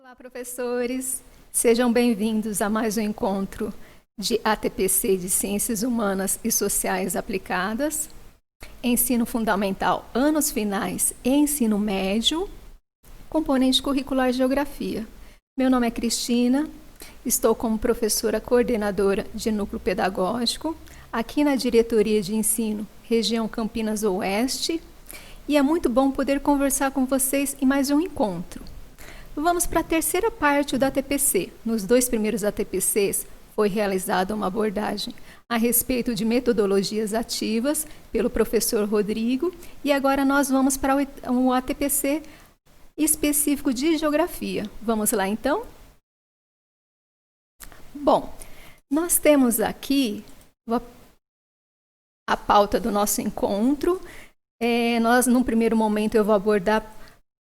Olá, professores! Sejam bem-vindos a mais um encontro de ATPC de Ciências Humanas e Sociais Aplicadas, Ensino Fundamental, Anos Finais e Ensino Médio, componente curricular Geografia. Meu nome é Cristina, estou como professora coordenadora de Núcleo Pedagógico, aqui na Diretoria de Ensino, região Campinas Oeste, e é muito bom poder conversar com vocês em mais um encontro. Vamos para a terceira parte do ATPC. Nos dois primeiros ATPCs foi realizada uma abordagem a respeito de metodologias ativas pelo professor Rodrigo e agora nós vamos para o ATPC específico de Geografia. Vamos lá então? Bom, nós temos aqui a pauta do nosso encontro. Num primeiro momento, eu vou abordar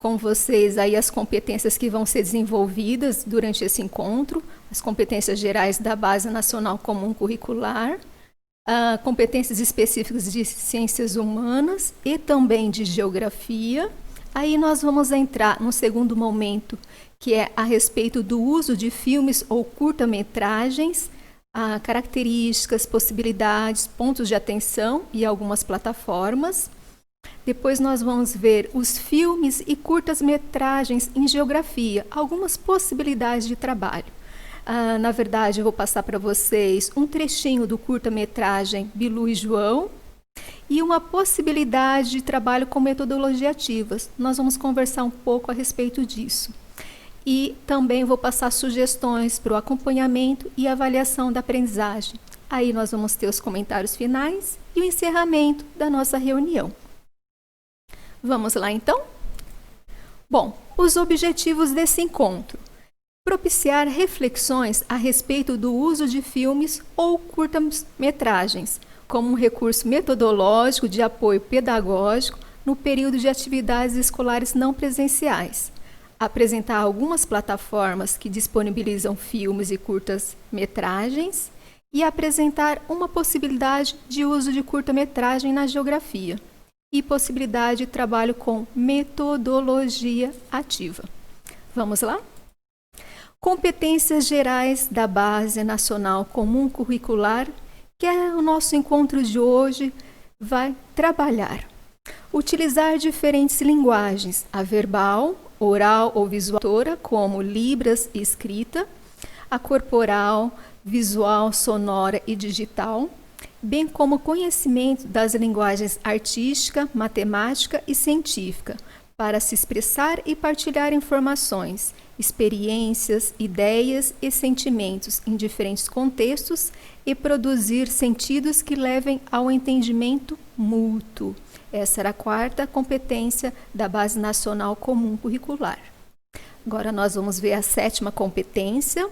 com vocês aí as competências que vão ser desenvolvidas durante esse encontro, as competências gerais da Base Nacional Comum Curricular, competências específicas de Ciências Humanas e também de Geografia. Aí nós vamos entrar no segundo momento, que é a respeito do uso de filmes ou curta-metragens, características, possibilidades, pontos de atenção e algumas plataformas. Depois nós vamos ver os filmes e curtas-metragens em geografia, algumas possibilidades de trabalho. Na verdade, eu vou passar para vocês um trechinho do curta-metragem Bilu e João e uma possibilidade de trabalho com metodologia ativas. Nós vamos conversar um pouco a respeito disso. E também vou passar sugestões para o acompanhamento e avaliação da aprendizagem. Aí nós vamos ter os comentários finais e o encerramento da nossa reunião. Vamos lá, então? Bom, os objetivos desse encontro. Propiciar reflexões a respeito do uso de filmes ou curtas-metragens como um recurso metodológico de apoio pedagógico no período de atividades escolares não presenciais. Apresentar algumas plataformas que disponibilizam filmes e curtas-metragens e apresentar uma possibilidade de uso de curta-metragem na geografia. E possibilidade de trabalho com metodologia ativa. Vamos lá? Competências gerais da Base Nacional Comum Curricular, que é o nosso encontro de hoje, vai trabalhar. Utilizar diferentes linguagens, a verbal, oral ou visual, como libras e escrita, a corporal, visual, sonora e digital, bem como conhecimento das linguagens artística, matemática e científica, para se expressar e partilhar informações, experiências, ideias e sentimentos em diferentes contextos e produzir sentidos que levem ao entendimento mútuo. Essa era a quarta competência da Base Nacional Comum Curricular. Agora nós vamos ver a sétima competência.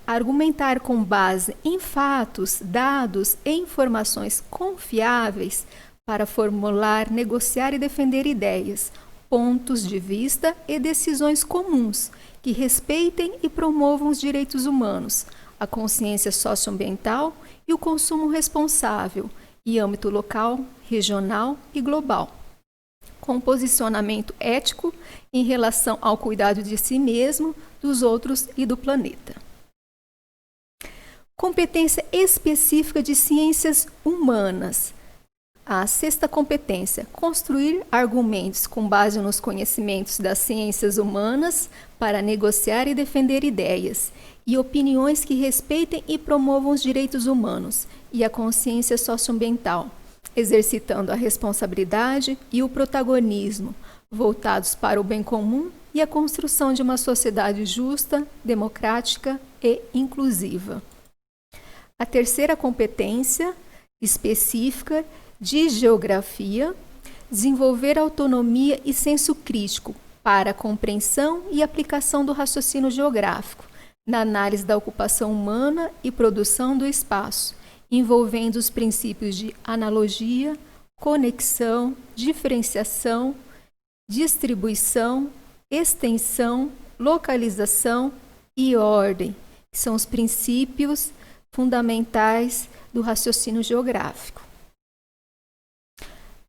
Argumentar com base em fatos, dados e informações confiáveis para formular, negociar e defender ideias, pontos de vista e decisões comuns que respeitem e promovam os direitos humanos, a consciência socioambiental e o consumo responsável, em âmbito local, regional e global. Com posicionamento ético em relação ao cuidado de si mesmo, dos outros e do planeta. Competência específica de ciências humanas. A sexta competência, construir argumentos com base nos conhecimentos das ciências humanas para negociar e defender ideias e opiniões que respeitem e promovam os direitos humanos e a consciência socioambiental, exercitando a responsabilidade e o protagonismo, voltados para o bem comum e a construção de uma sociedade justa, democrática e inclusiva. A terceira competência específica de geografia, desenvolver autonomia e senso crítico para a compreensão e aplicação do raciocínio geográfico, na análise da ocupação humana e produção do espaço, envolvendo os princípios de analogia, conexão, diferenciação, distribuição, extensão, localização e ordem, que são os princípios fundamentais do raciocínio geográfico.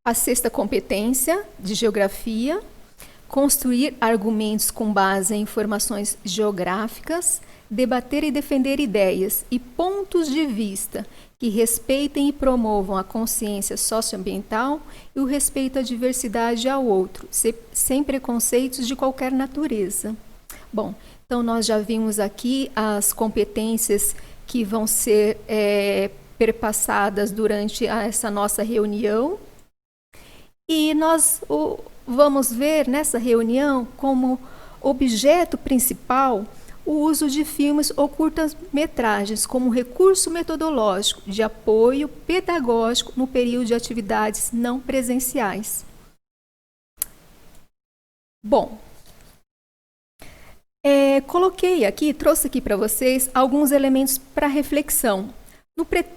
A sexta competência de geografia, construir argumentos com base em informações geográficas, debater e defender ideias e pontos de vista que respeitem e promovam a consciência socioambiental e o respeito à diversidade e ao outro, sem preconceitos de qualquer natureza. Bom, então nós já vimos aqui as competências que vão ser perpassadas durante essa nossa reunião. E nós vamos ver nessa reunião como objeto principal o uso de filmes ou curtas-metragens como recurso metodológico de apoio pedagógico no período de atividades não presenciais. Bom, trouxe aqui para vocês alguns elementos para reflexão.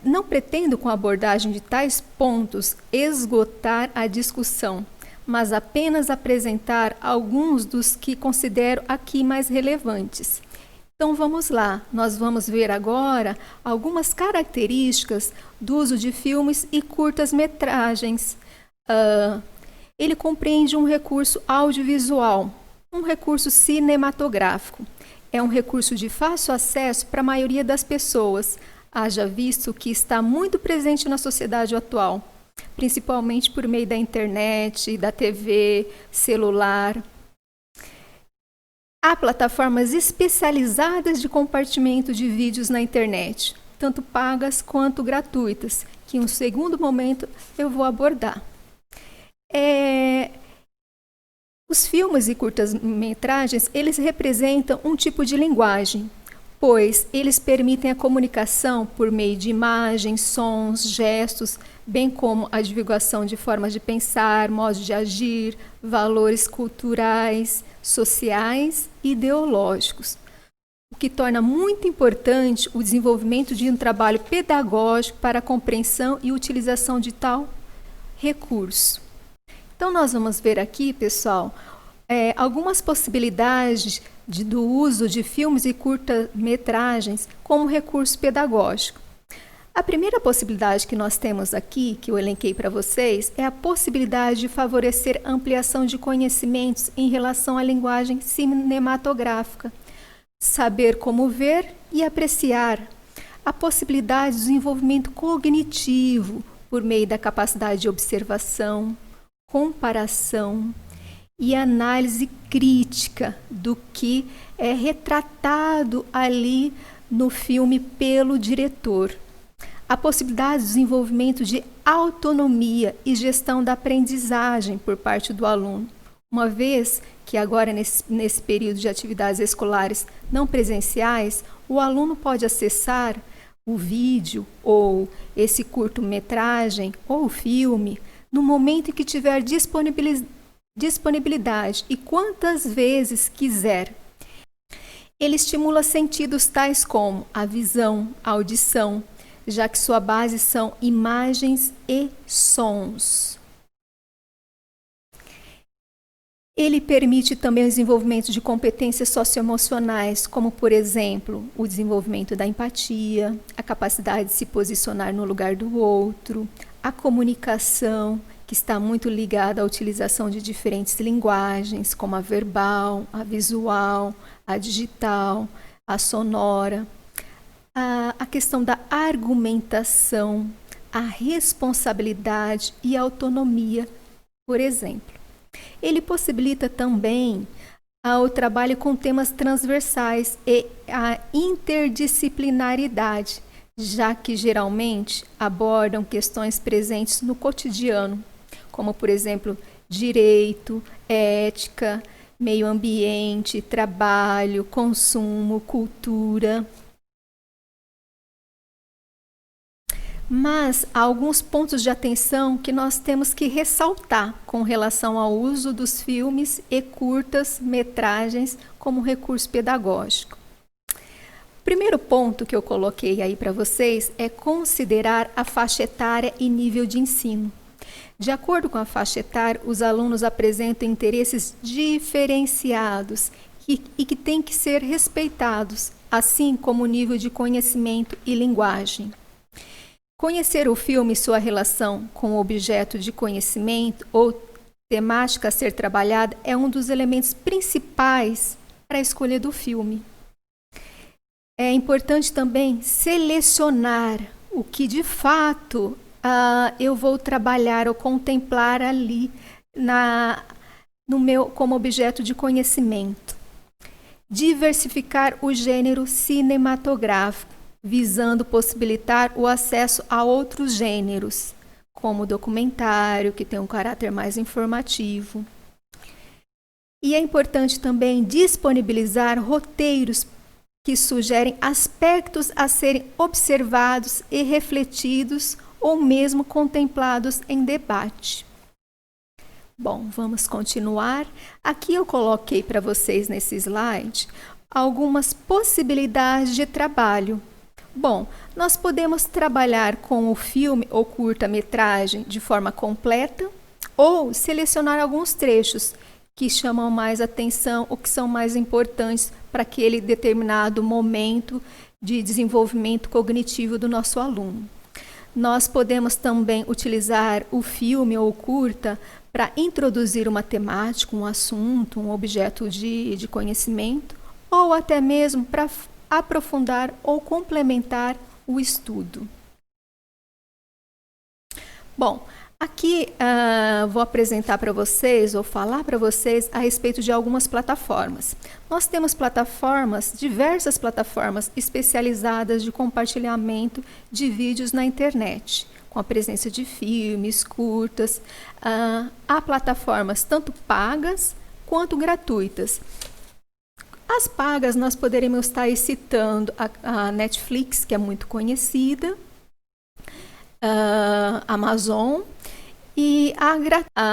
Não pretendo, com a abordagem de tais pontos, esgotar a discussão, mas apenas apresentar alguns dos que considero aqui mais relevantes. Então vamos lá, nós vamos ver agora algumas características do uso de filmes e curtas-metragens. Ele compreende um recurso audiovisual, um recurso cinematográfico. É um recurso de fácil acesso para a maioria das pessoas, haja visto que está muito presente na sociedade atual, principalmente por meio da internet, da TV, celular. Há plataformas especializadas de compartilhamento de vídeos na internet, tanto pagas quanto gratuitas, que em um segundo momento eu vou abordar. Os filmes e curtas-metragens, eles representam um tipo de linguagem, pois eles permitem a comunicação por meio de imagens, sons, gestos, bem como a divulgação de formas de pensar, modos de agir, valores culturais, sociais e ideológicos, o que torna muito importante o desenvolvimento de um trabalho pedagógico para a compreensão e utilização de tal recurso. Então, nós vamos ver aqui, pessoal, algumas possibilidades do uso de filmes e curta-metragens como recurso pedagógico. A primeira possibilidade que nós temos aqui, que eu elenquei para vocês, é a possibilidade de favorecer a ampliação de conhecimentos em relação à linguagem cinematográfica, saber como ver e apreciar, a possibilidade de desenvolvimento cognitivo por meio da capacidade de observação, comparação e análise crítica do que é retratado ali no filme pelo diretor. A possibilidade de desenvolvimento de autonomia e gestão da aprendizagem por parte do aluno, uma vez que agora nesse período de atividades escolares não presenciais, o aluno pode acessar o vídeo ou esse curto-metragem ou o filme no momento em que tiver disponibilidade e quantas vezes quiser. Ele estimula sentidos tais como a visão, a audição, já que sua base são imagens e sons. Ele permite também o desenvolvimento de competências socioemocionais, como, por exemplo, o desenvolvimento da empatia, a capacidade de se posicionar no lugar do outro, a comunicação, que está muito ligada à utilização de diferentes linguagens, como a verbal, a visual, a digital, a sonora, a questão da argumentação, a responsabilidade e a autonomia, por exemplo. Ele possibilita também o trabalho com temas transversais e a interdisciplinaridade, já que geralmente abordam questões presentes no cotidiano, como, por exemplo, direito, ética, meio ambiente, trabalho, consumo, cultura. Mas há alguns pontos de atenção que nós temos que ressaltar com relação ao uso dos filmes e curtas-metragens como recurso pedagógico. O primeiro ponto que eu coloquei aí para vocês é considerar a faixa etária e nível de ensino. De acordo com a faixa etária, os alunos apresentam interesses diferenciados e que têm que ser respeitados, assim como o nível de conhecimento e linguagem. Conhecer o filme e sua relação com o objeto de conhecimento ou temática a ser trabalhada é um dos elementos principais para a escolha do filme. É importante também selecionar o que de fato eu vou trabalhar ou contemplar ali como objeto de conhecimento. Diversificar o gênero cinematográfico, visando possibilitar o acesso a outros gêneros, como o documentário, que tem um caráter mais informativo. E é importante também disponibilizar roteiros que sugerem aspectos a serem observados e refletidos ou mesmo contemplados em debate. Bom, vamos continuar. Aqui eu coloquei para vocês nesse slide algumas possibilidades de trabalho. Bom, nós podemos trabalhar com o filme ou curta-metragem de forma completa ou selecionar alguns trechos que chamam mais atenção ou que são mais importantes para aquele determinado momento de desenvolvimento cognitivo do nosso aluno. Nós podemos também utilizar o filme ou o curta para introduzir uma temática, um assunto, um objeto de conhecimento, ou até mesmo para aprofundar ou complementar o estudo. Bom, aqui vou apresentar para vocês, ou falar para vocês a respeito de algumas plataformas. Nós temos diversas plataformas especializadas de compartilhamento de vídeos na internet, com a presença de filmes, curtas. Há plataformas tanto pagas quanto gratuitas. As pagas nós poderíamos estar aí citando a Netflix, que é muito conhecida, a Amazon, e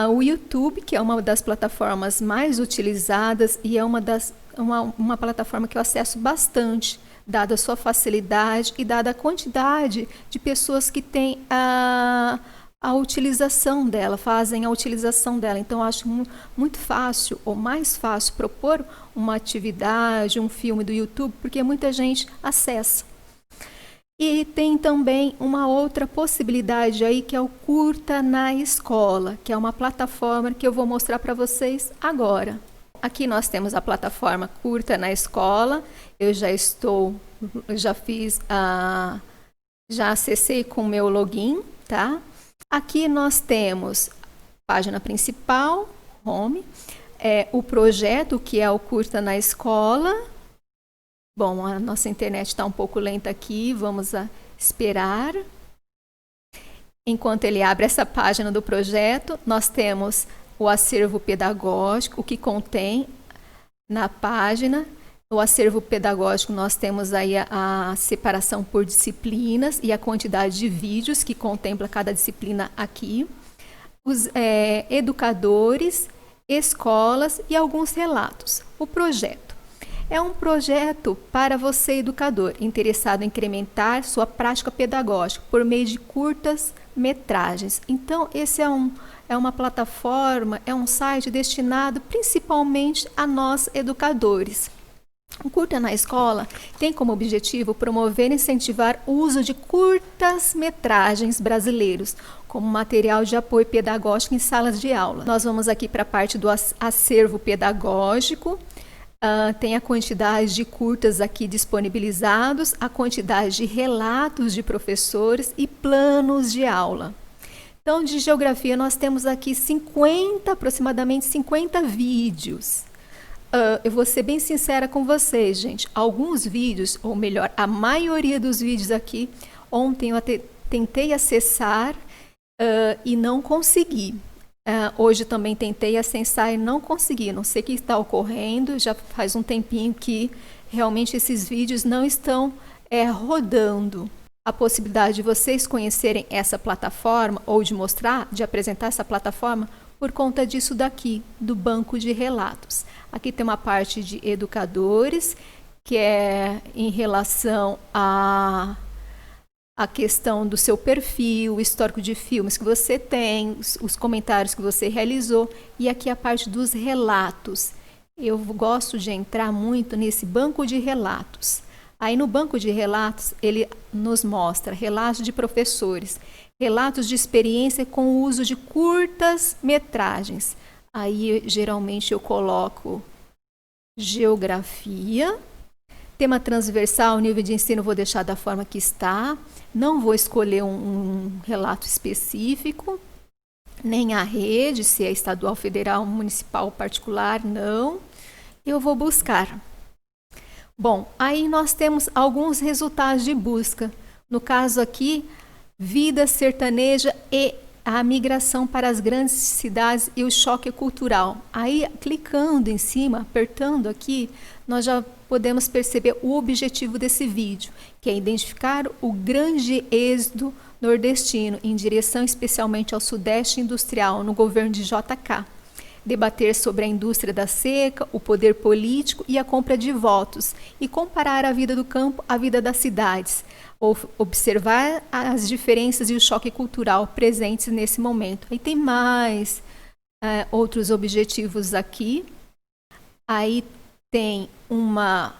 o YouTube, que é uma das plataformas mais utilizadas e é uma plataforma que eu acesso bastante, dada a sua facilidade e dada a quantidade de pessoas que têm a utilização dela, fazem a utilização dela. Então, eu acho muito fácil, ou mais fácil, propor uma atividade, um filme do YouTube, porque muita gente acessa. E tem também uma outra possibilidade aí, que é o Curta na Escola, que é uma plataforma que eu vou mostrar para vocês agora. Aqui nós temos a plataforma Curta na Escola. Eu já acessei com o meu login, tá? Aqui nós temos a página principal, home, o projeto, que é o Curta na Escola. Bom, a nossa internet está um pouco lenta aqui, vamos esperar. Enquanto ele abre essa página do projeto, nós temos o acervo pedagógico, o que contém na página. O acervo pedagógico, nós temos aí a separação por disciplinas e a quantidade de vídeos que contempla cada disciplina aqui. Os educadores, escolas e alguns relatos. O projeto é um projeto para você, educador, interessado em incrementar sua prática pedagógica por meio de curtas metragens. Então, esse é uma plataforma, é um site destinado principalmente a nós, educadores. O Curta na Escola tem como objetivo promover e incentivar o uso de curtas-metragens brasileiros como material de apoio pedagógico em salas de aula. Nós vamos aqui para a parte do acervo pedagógico. Tem a quantidade de curtas aqui disponibilizados, a quantidade de relatos de professores e planos de aula. Então, de geografia, nós temos aqui aproximadamente 50 vídeos. Eu vou ser bem sincera com vocês, gente. Alguns vídeos, ou melhor, a maioria dos vídeos aqui, ontem eu tentei acessar e não consegui. Hoje também tentei acessar e não consegui. Não sei o que está ocorrendo, já faz um tempinho que realmente esses vídeos não estão rodando. A possibilidade de vocês conhecerem essa plataforma ou de apresentar essa plataforma por conta disso daqui, do banco de relatos. Aqui tem uma parte de educadores, que é em relação à questão do seu perfil, o histórico de filmes que você tem, os comentários que você realizou, e aqui a parte dos relatos. Eu gosto de entrar muito nesse banco de relatos. Aí no banco de relatos, ele nos mostra relatos de professores, relatos de experiência com o uso de curtas metragens. Aí, geralmente, eu coloco geografia. Tema transversal, nível de ensino, vou deixar da forma que está. Não vou escolher um relato específico, nem a rede, se é estadual, federal, municipal, particular, não. Eu vou buscar. Bom, aí nós temos alguns resultados de busca. No caso aqui, vida sertaneja e a migração para as grandes cidades e o choque cultural. Aí, clicando em cima, apertando aqui, nós já podemos perceber o objetivo desse vídeo, que é identificar o grande êxodo nordestino em direção especialmente ao Sudeste Industrial no governo de JK. Debater sobre a indústria da seca, o poder político e a compra de votos, e comparar a vida do campo à vida das cidades, ou observar as diferenças e o choque cultural presentes nesse momento. Aí tem mais outros objetivos aqui. Aí tem uma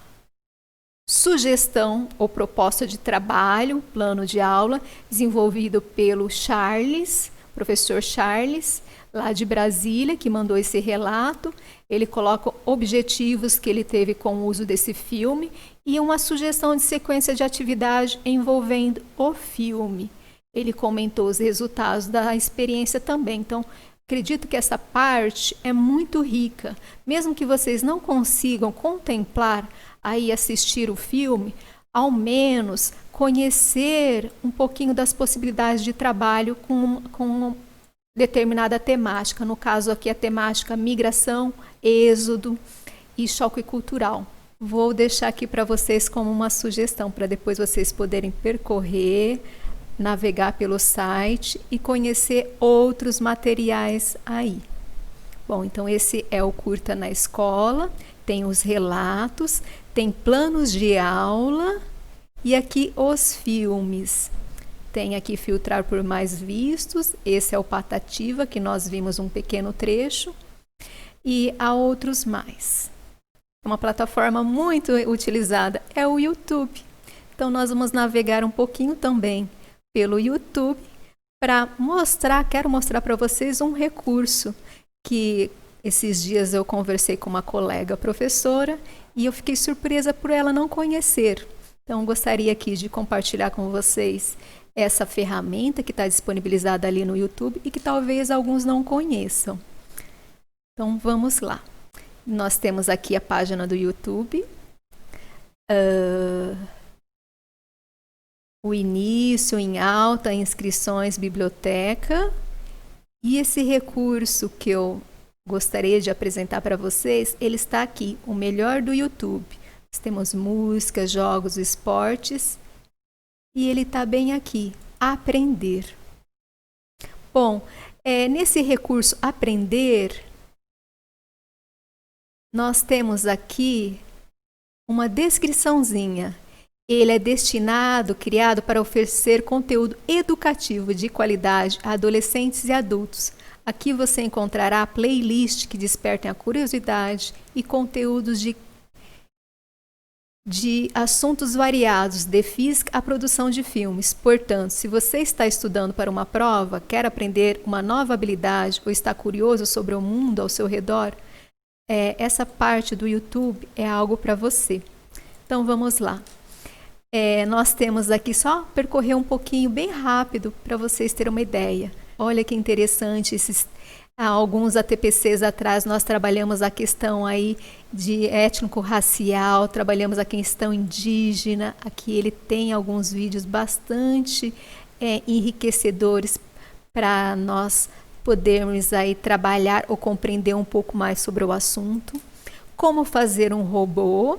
sugestão ou proposta de trabalho, plano de aula, desenvolvido pelo Charles, professor Charles, lá de Brasília, que mandou esse relato. Ele coloca objetivos que ele teve com o uso desse filme e uma sugestão de sequência de atividade envolvendo o filme. Ele comentou os resultados da experiência também. Então, acredito que essa parte é muito rica. Mesmo que vocês não consigam contemplar aí assistir o filme, ao menos conhecer um pouquinho das possibilidades de trabalho com determinada temática. No caso aqui, a temática migração, êxodo e choque cultural. Vou deixar aqui para vocês como uma sugestão, para depois vocês poderem percorrer, navegar pelo site e conhecer outros materiais aí. Bom, então esse é o Curta na Escola, tem os relatos, tem planos de aula e aqui os filmes. Tem aqui filtrar por mais vistos, esse é o Patativa, que nós vimos um pequeno trecho, e há outros mais. Uma plataforma muito utilizada é o YouTube. Então nós vamos navegar um pouquinho também pelo YouTube para quero mostrar para vocês um recurso que esses dias eu conversei com uma colega professora e eu fiquei surpresa por ela não conhecer. Então gostaria aqui de compartilhar com vocês essa ferramenta que está disponibilizada ali no YouTube e que talvez alguns não conheçam. Então vamos lá. Nós temos aqui a página do YouTube. O início em alta, inscrições, biblioteca. E esse recurso que eu gostaria de apresentar para vocês, ele está aqui, o melhor do YouTube. Nós temos música, jogos, esportes. E ele está bem aqui, aprender. Bom, nesse recurso aprender, nós temos aqui uma descriçãozinha. Ele é criado para oferecer conteúdo educativo de qualidade a adolescentes e adultos. Aqui você encontrará playlists que despertem a curiosidade e conteúdos de assuntos variados, de física à produção de filmes. Portanto, se você está estudando para uma prova, quer aprender uma nova habilidade ou está curioso sobre o mundo ao seu redor, essa parte do YouTube é algo para você. Então, vamos lá. Nós temos aqui só percorrer um pouquinho bem rápido para vocês terem uma ideia. Olha que interessante, há alguns ATPCs atrás nós trabalhamos a questão aí de étnico-racial, trabalhamos a questão indígena. Aqui ele tem alguns vídeos bastante enriquecedores para nós podermos aí trabalhar ou compreender um pouco mais sobre o assunto. Como fazer um robô.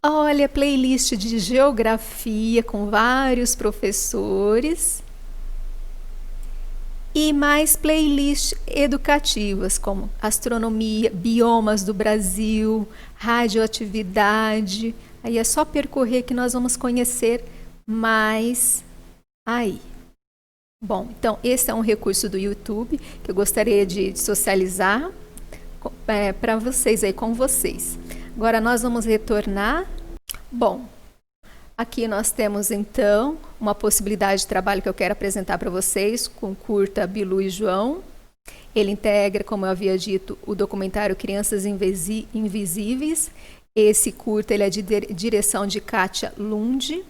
Olha, playlist de geografia com vários professores. E mais playlists educativas, como astronomia, biomas do Brasil, radioatividade. Aí é só percorrer que nós vamos conhecer mais aí. Bom, então esse é um recurso do YouTube que eu gostaria de socializar para vocês aí, com vocês. Agora nós vamos retornar. Bom, aqui nós temos então uma possibilidade de trabalho que eu quero apresentar para vocês com curta Bilu e João. Ele integra, como eu havia dito, o documentário Crianças Invisíveis. Esse curta ele é de direção de Kátia Lund.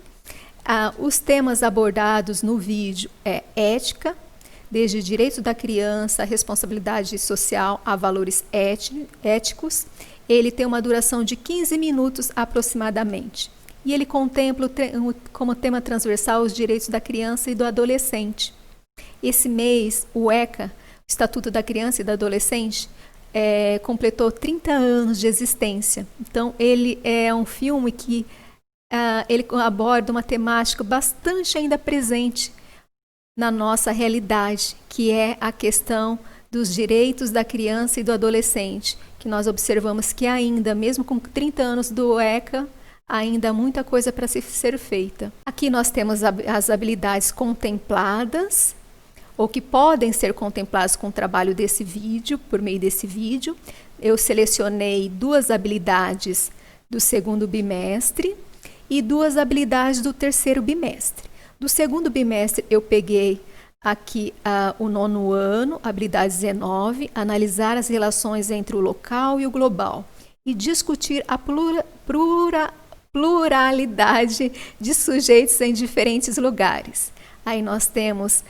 Os temas abordados no vídeo é ética, desde direitos da criança, responsabilidade social a valores éticos. Ele tem uma duração de 15 minutos aproximadamente. E ele contempla como tema transversal os direitos da criança e do adolescente. Esse mês, o ECA, Estatuto da Criança e do Adolescente, completou 30 anos de existência. Então, ele é um filme que ele aborda uma temática bastante ainda presente na nossa realidade, que é a questão dos direitos da criança e do adolescente, que nós observamos que ainda, mesmo com 30 anos do ECA, ainda há muita coisa para ser feita. Aqui nós temos as habilidades contempladas, ou que podem ser contempladas com o trabalho desse vídeo, por meio desse vídeo. Eu selecionei 2 habilidades do segundo bimestre e 2 habilidades do terceiro bimestre. Do segundo bimestre, eu peguei aqui o 9º ano, habilidade 19, analisar as relações entre o local e o global e discutir a pluralidade de sujeitos em diferentes lugares. Aí nós temos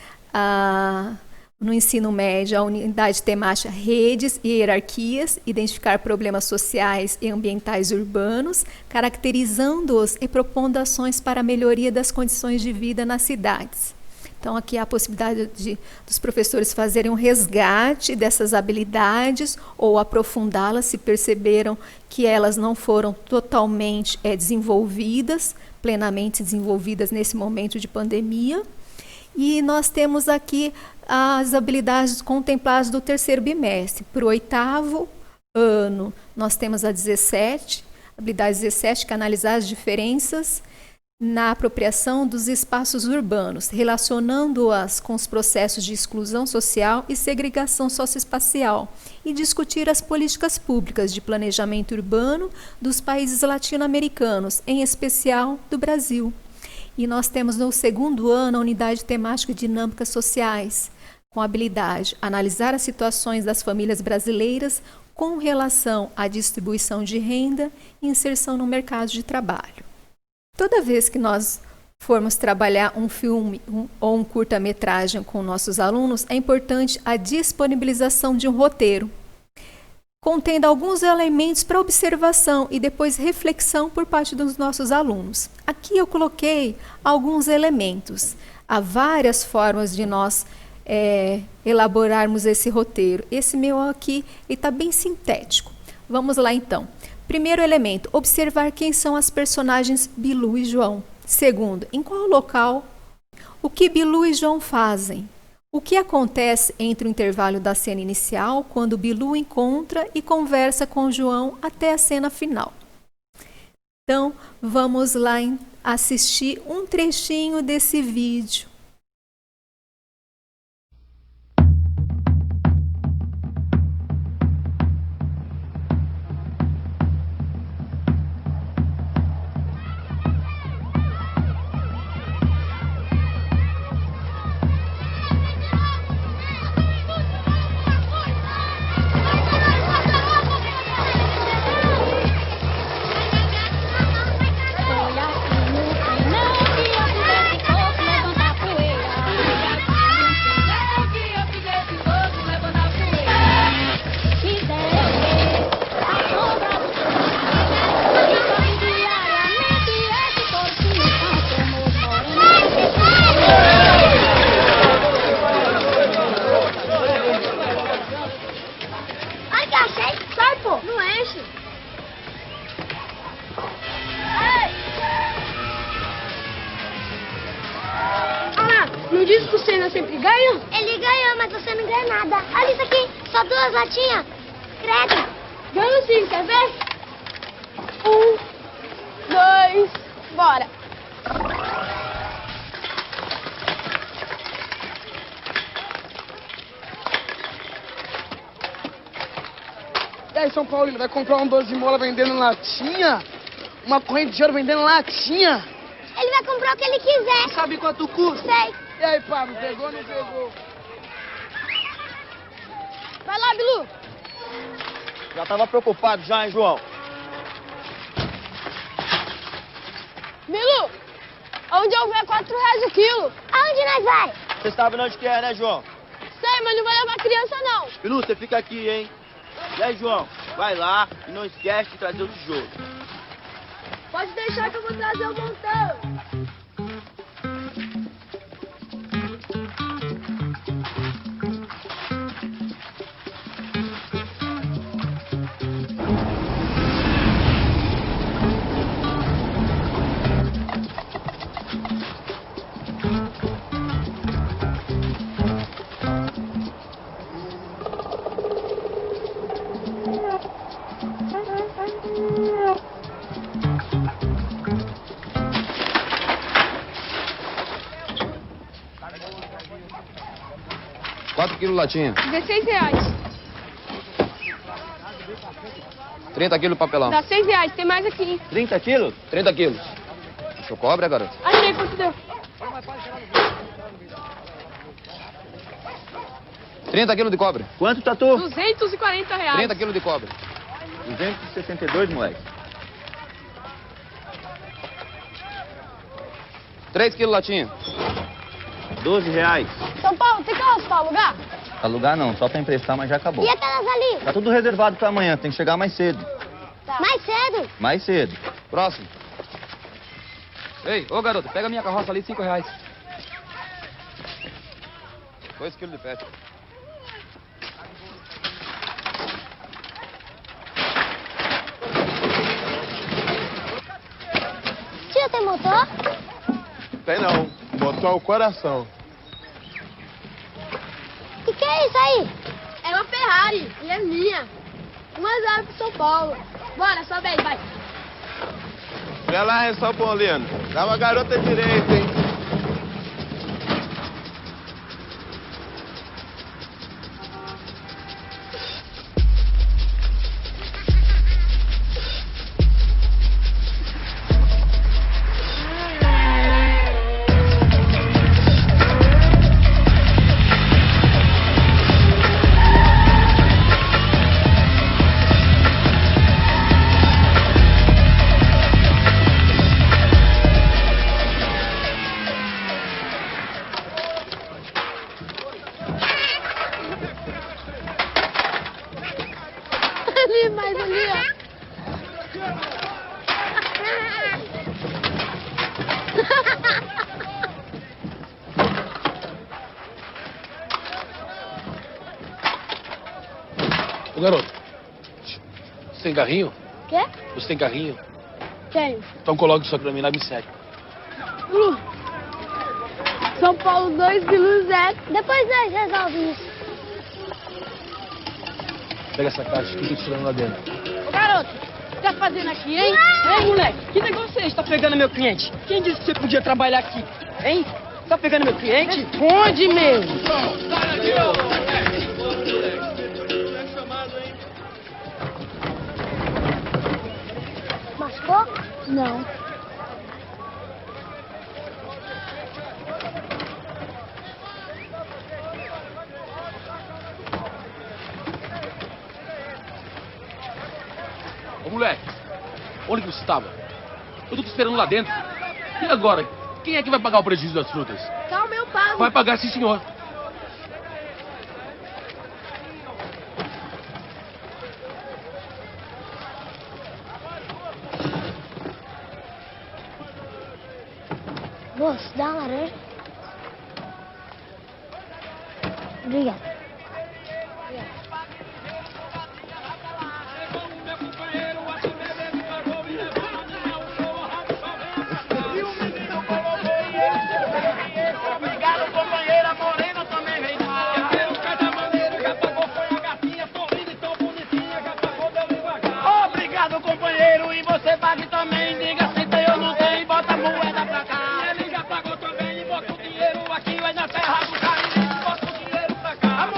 no ensino médio, a unidade temática Redes e Hierarquias, identificar problemas sociais e ambientais urbanos, caracterizando-os e propondo ações para a melhoria das condições de vida nas cidades. Então, aqui há a possibilidade dos professores fazerem um resgate dessas habilidades ou aprofundá-las, se perceberam que elas não foram totalmente desenvolvidas, plenamente desenvolvidas nesse momento de pandemia. E nós temos aqui as habilidades contempladas do terceiro bimestre. Para o 8º ano, nós temos a 17, habilidade 17, que é analisar as diferenças na apropriação dos espaços urbanos, relacionando-as com os processos de exclusão social e segregação socioespacial, e discutir as políticas públicas de planejamento urbano dos países latino-americanos, em especial do Brasil. E nós temos no 2º ano a unidade temática de dinâmicas sociais, com a habilidade analisar as situações das famílias brasileiras com relação à distribuição de renda e inserção no mercado de trabalho. Toda vez que nós formos trabalhar um filme ou um curta-metragem com nossos alunos, é importante a disponibilização de um roteiro, contendo alguns elementos para observação e depois reflexão por parte dos nossos alunos. Aqui eu coloquei alguns elementos. Há várias formas de nós elaborarmos esse roteiro. Esse meu aqui está bem sintético. Vamos lá então. Primeiro elemento, observar quem são as personagens Bilu e João. Segundo, em qual local, o que Bilu e João fazem. O que acontece entre o intervalo da cena inicial, quando Bilu encontra e conversa com João, até a cena final? Então, vamos lá assistir um trechinho desse vídeo. Não disse que o Senna sempre ganha? Ele ganhou, mas você não ganha nada. Olha isso aqui, só 2 latinhas. Credo. Ganho sim, quer ver? 1, 2, bora. E aí, São Paulo, ele vai comprar um 12 mola vendendo latinha? Uma corrente de ouro vendendo latinha? Ele vai comprar o que ele quiser. Sabe quanto custa? Sei. E aí, Pablo, pegou ou não pegou? Vai lá, Bilu. Já tava preocupado já, hein, João? Bilu, onde eu ver é R$4 o quilo. Aonde nós vai? Você sabe onde que é, né, João? Sei, mas não vai levar criança, não. Bilu, você fica aqui, hein? E aí, João? Vai lá e não esquece de trazer o tijolo. Pode deixar que eu vou trazer o montão. Quatro quilos latinha. R$16. 30 quilos papelão. Dá R$6. Tem mais aqui. 30 quilos? 30 quilos. Deixa cobra, garoto. Achei quanto deu. 30 quilos de cobre. Quanto, Tatu? R$240. 30 quilos de cobre. 262, moleque. 3 quilos latinha. R$12. São Paulo, tem carro pra alugar? Alugar não, só pra emprestar, mas já acabou. E aquelas ali? Tá tudo reservado pra amanhã, tem que chegar mais cedo. Tá. Mais cedo? Mais cedo. Próximo. Ei, ô garoto, pega minha carroça ali, R$5. 2 quilos de pet. Tio, tem motor? Tem não. Motor é o coração. O que é isso aí? É uma Ferrari e é minha. 1-0 pro São Paulo. Bora, sobe aí, vai. Vê lá em São Paulino. Dá uma garota direita, hein? Ali, mais ali, ó. Ô, garoto, você tem carrinho? Quê? Você tem carrinho? Tenho. Então coloque isso aqui pra mim lá e me segue. São Paulo 2, Bilu 0. Depois nós resolvemos isso. Pega essa caixa, o que tem tirando lá dentro? Ô, garoto, o que tá fazendo aqui, hein? Hein, moleque? Que negócio é esse? Tá pegando meu cliente? Quem disse que você podia trabalhar aqui? Hein? Tá pegando meu cliente? Responde mesmo. Machucou? Não. Ô, moleque, onde que você estava? Eu tô te esperando lá dentro. E agora? Quem é que vai pagar o prejuízo das frutas? Calma, eu pago. Vai pagar sim, senhor. Moço, dá uma laranja. Obrigado. Obrigado, companheira morena, também vem cá. Cada maneira que apagou foi a gatinha, tão linda e tão bonitinha, que apagou deu devagar. Obrigado, companheiro, e você pague também. Diga se tem ou não tem, bota a moeda pra cá. Ele já pagou também e bota o dinheiro aqui, vai na terra do Cariri, bota o dinheiro pra cá.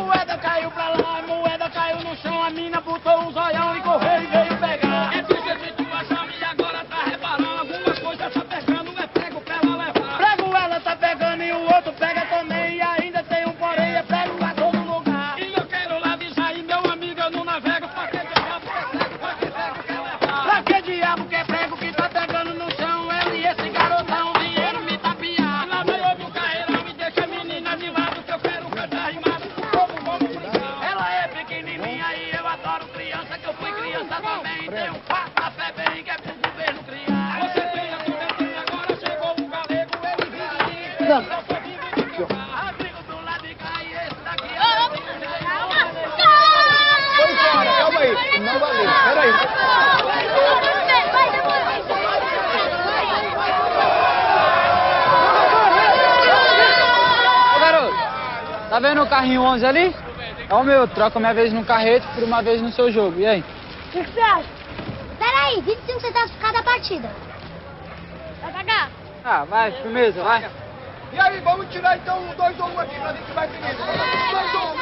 precisando. Calma aí, não valeu. Peraí. Ô garoto, tá vendo o carrinho 11 ali? É o meu, troca minha vez no carrete por uma vez no seu jogo. E aí? O que você acha? Peraí, 25 centavos por cada partida. Vai pagar? Ah, vai, firmeza, vai. E aí, vamos tirar então um 2 ou 1 aqui pra ver que vai seguir. 2 ou 1,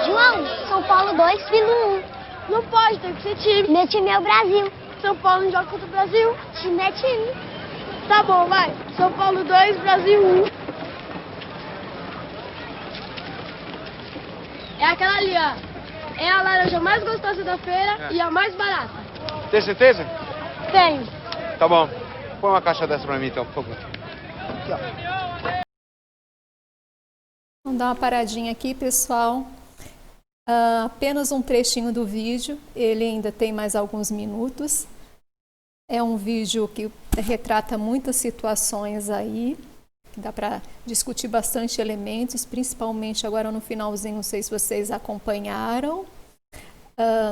João, São Paulo 2, Filo 1. Não pode, tem que ser time. Meu time é o Brasil. São Paulo não joga contra o Brasil. Time é time. Tá bom, vai. São Paulo 2, Brasil 1. É aquela ali, ó. É a laranja mais gostosa da feira e a mais barata. Tem certeza? Tenho. Tá bom. Põe uma caixa dessa pra mim então, por favor. Vamos dar uma paradinha aqui, pessoal. Apenas um trechinho do vídeo, ele ainda tem mais alguns minutos. É um vídeo que retrata muitas situações aí, que dá para discutir bastante elementos, principalmente agora no finalzinho, não sei se vocês acompanharam.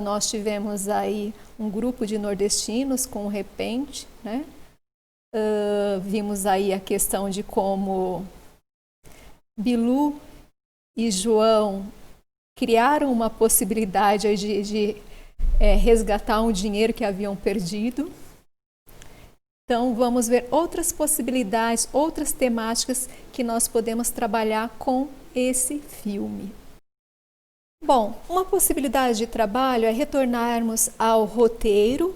Nós tivemos aí um grupo de nordestinos com o repente, né? Vimos aí a questão de como Bilu e João criaram uma possibilidade de resgatar um dinheiro que haviam perdido. Então, vamos ver outras possibilidades, outras temáticas que nós podemos trabalhar com esse filme. Bom, uma possibilidade de trabalho é retornarmos ao roteiro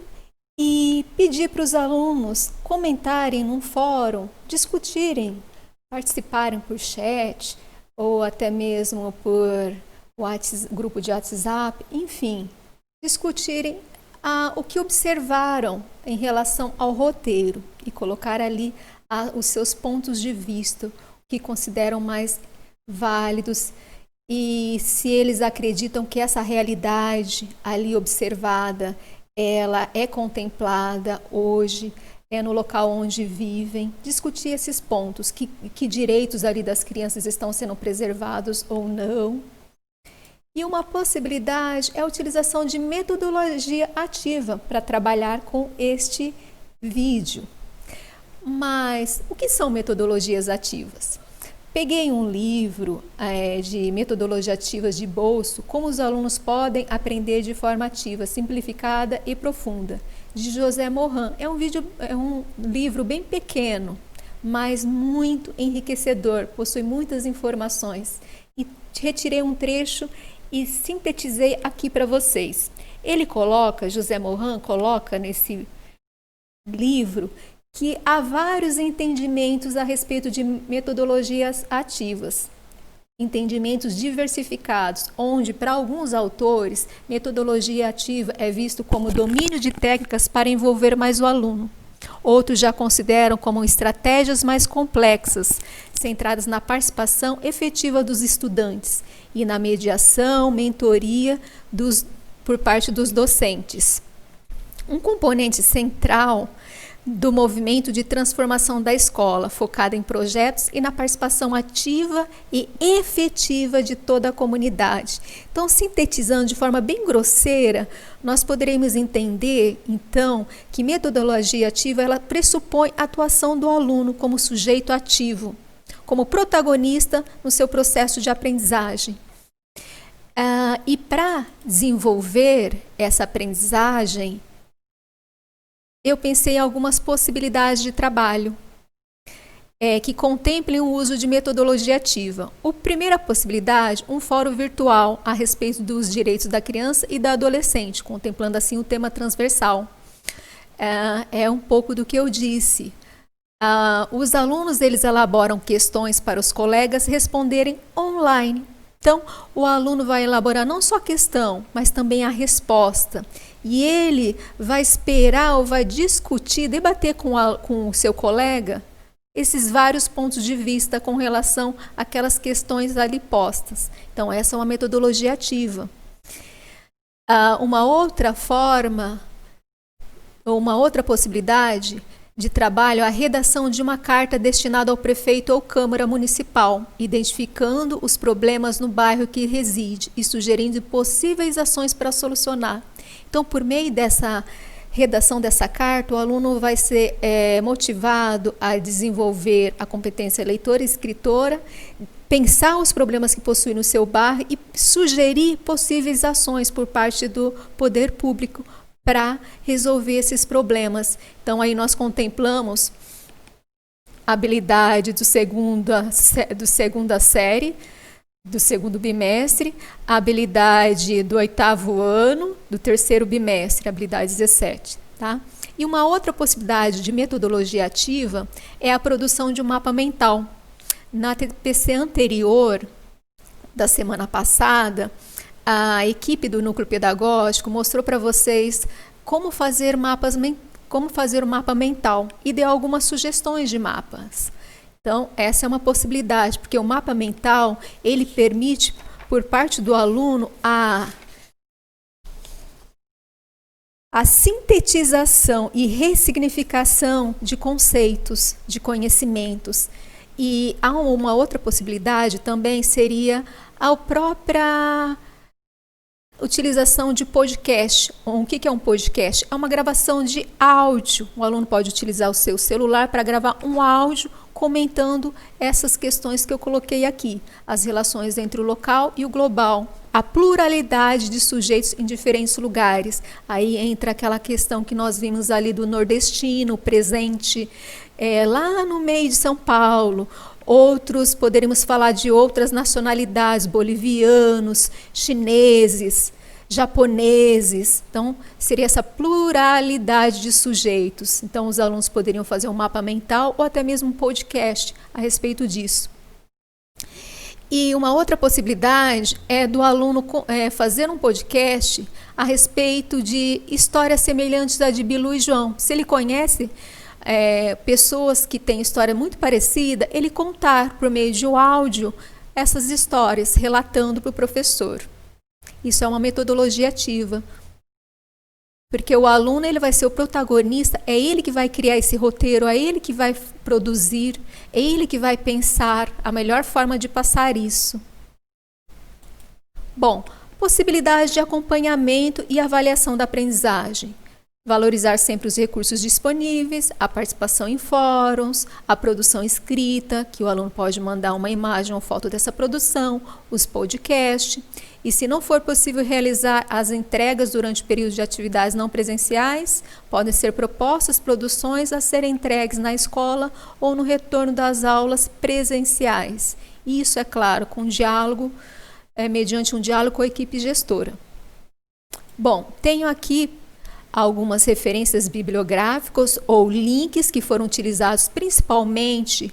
e pedir para os alunos comentarem num fórum, discutirem, participarem por chat ou até mesmo por grupo de WhatsApp, enfim, discutirem o que observaram em relação ao roteiro e colocar ali os seus pontos de vista, o que consideram mais válidos e se eles acreditam que essa realidade ali observada, ela é contemplada hoje, no local onde vivem, discutir esses pontos, que direitos ali das crianças estão sendo preservados ou não. E uma possibilidade é a utilização de metodologia ativa para trabalhar com este vídeo. Mas o que são metodologias ativas? Peguei um livro de metodologias ativas de bolso, como os alunos podem aprender de forma ativa, simplificada e profunda, de José Morin. É um livro bem pequeno, mas muito enriquecedor, possui muitas informações. E retirei um trecho e sintetizei aqui para vocês. José Morin coloca nesse livro que há vários entendimentos a respeito de metodologias ativas, entendimentos diversificados, onde para alguns autores metodologia ativa é visto como domínio de técnicas para envolver mais o aluno. Outros já consideram como estratégias mais complexas, centradas na participação efetiva dos estudantes e na mediação, mentoria por parte dos docentes. Um componente central do movimento de transformação da escola, focado em projetos e na participação ativa e efetiva de toda a comunidade. Então, sintetizando de forma bem grosseira, nós poderemos entender, então, que metodologia ativa ela pressupõe a atuação do aluno como sujeito ativo, como protagonista no seu processo de aprendizagem. E para desenvolver essa aprendizagem, eu pensei em algumas possibilidades de trabalho que contemplem o uso de metodologia ativa. A primeira possibilidade, um fórum virtual a respeito dos direitos da criança e da adolescente, contemplando assim o tema transversal. É um pouco do que eu disse. Os alunos eles elaboram questões para os colegas responderem online. Então, o aluno vai elaborar não só a questão, mas também a resposta. E ele vai esperar ou vai discutir, debater com o seu colega esses vários pontos de vista com relação àquelas questões ali postas. Então, essa é uma metodologia ativa. Uma outra forma, ou uma outra possibilidade de trabalho é a redação de uma carta destinada ao prefeito ou Câmara Municipal, identificando os problemas no bairro que reside e sugerindo possíveis ações para solucionar. Então, por meio dessa redação dessa carta, o aluno vai ser motivado a desenvolver a competência leitora e escritora, pensar os problemas que possui no seu bairro e sugerir possíveis ações por parte do poder público para resolver esses problemas. Então, aí nós contemplamos a habilidade do segunda série, do segundo bimestre, a habilidade do 8º ano, do 3º bimestre, habilidade 17. Tá? E uma outra possibilidade de metodologia ativa é a produção de um mapa mental. Na TPC anterior, da semana passada, a equipe do Núcleo Pedagógico mostrou para vocês como fazer o mapa mental e deu algumas sugestões de mapas. Então, essa é uma possibilidade, porque o mapa mental, ele permite, por parte do aluno, a sintetização e ressignificação de conceitos, de conhecimentos. E há uma outra possibilidade também, seria a própria utilização de podcast. O que é um podcast? É uma gravação de áudio. O aluno pode utilizar o seu celular para gravar um áudio comentando essas questões que eu coloquei aqui. As relações entre o local e o global. A pluralidade de sujeitos em diferentes lugares. Aí entra aquela questão que nós vimos ali do nordestino, presente lá no meio de São Paulo. Outros, poderíamos falar de outras nacionalidades, bolivianos, chineses, japoneses. Então, seria essa pluralidade de sujeitos. Então, os alunos poderiam fazer um mapa mental ou até mesmo um podcast a respeito disso. E uma outra possibilidade é do aluno fazer um podcast a respeito de histórias semelhantes à de Bilu e João. Se ele conhece pessoas que têm história muito parecida, ele contar por meio de um áudio essas histórias, relatando para o professor. Isso é uma metodologia ativa. Porque o aluno, ele vai ser o protagonista, é ele que vai criar esse roteiro, é ele que vai produzir, é ele que vai pensar a melhor forma de passar isso. Bom, possibilidade de acompanhamento e avaliação da aprendizagem. Valorizar sempre os recursos disponíveis, a participação em fóruns, a produção escrita, que o aluno pode mandar uma imagem ou foto dessa produção, os podcasts. E se não for possível realizar as entregas durante o período de atividades não presenciais, podem ser propostas produções a serem entregues na escola ou no retorno das aulas presenciais. Isso, é claro, com diálogo, mediante um diálogo com a equipe gestora. Bom, tenho aqui algumas referências bibliográficas ou links que foram utilizados principalmente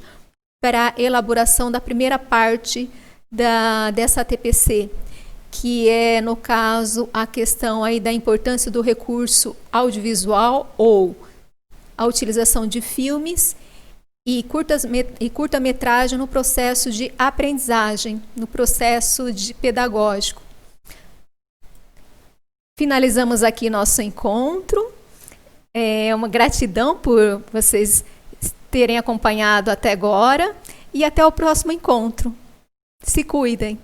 para a elaboração da primeira parte dessa TPC, que é, no caso, a questão aí da importância do recurso audiovisual ou a utilização de filmes e curta-metragem no processo de aprendizagem, no processo pedagógico. Finalizamos aqui nosso encontro. Uma gratidão por vocês terem acompanhado até agora e até o próximo encontro. Se cuidem.